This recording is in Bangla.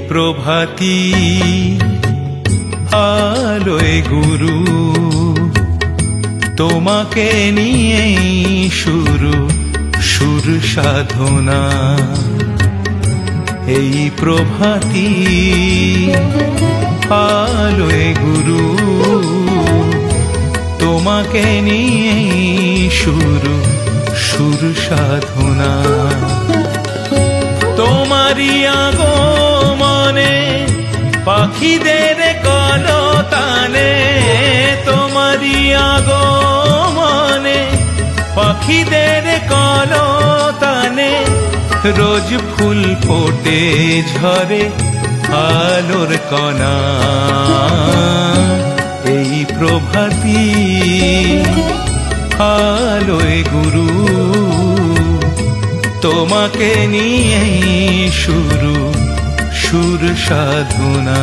প্রভাতী আলোয় গুরু, তোমাকে নিয়ে শুরু সুর সাধনা। এই প্রভাতী আলোয় গুরু, তোমাকে নিয়ে শুরু সুর সাধনা। তোমারি আগমনে পাখিদের কলতানে, তোমারি আগমনে পাখিদের কলতানে রোজ ফুল ফোটে ঝরে আলোর কণা। এই প্রভাতী আলোয় গুরু, তোমাকে নিয়ে শুরু সুর সাধনা।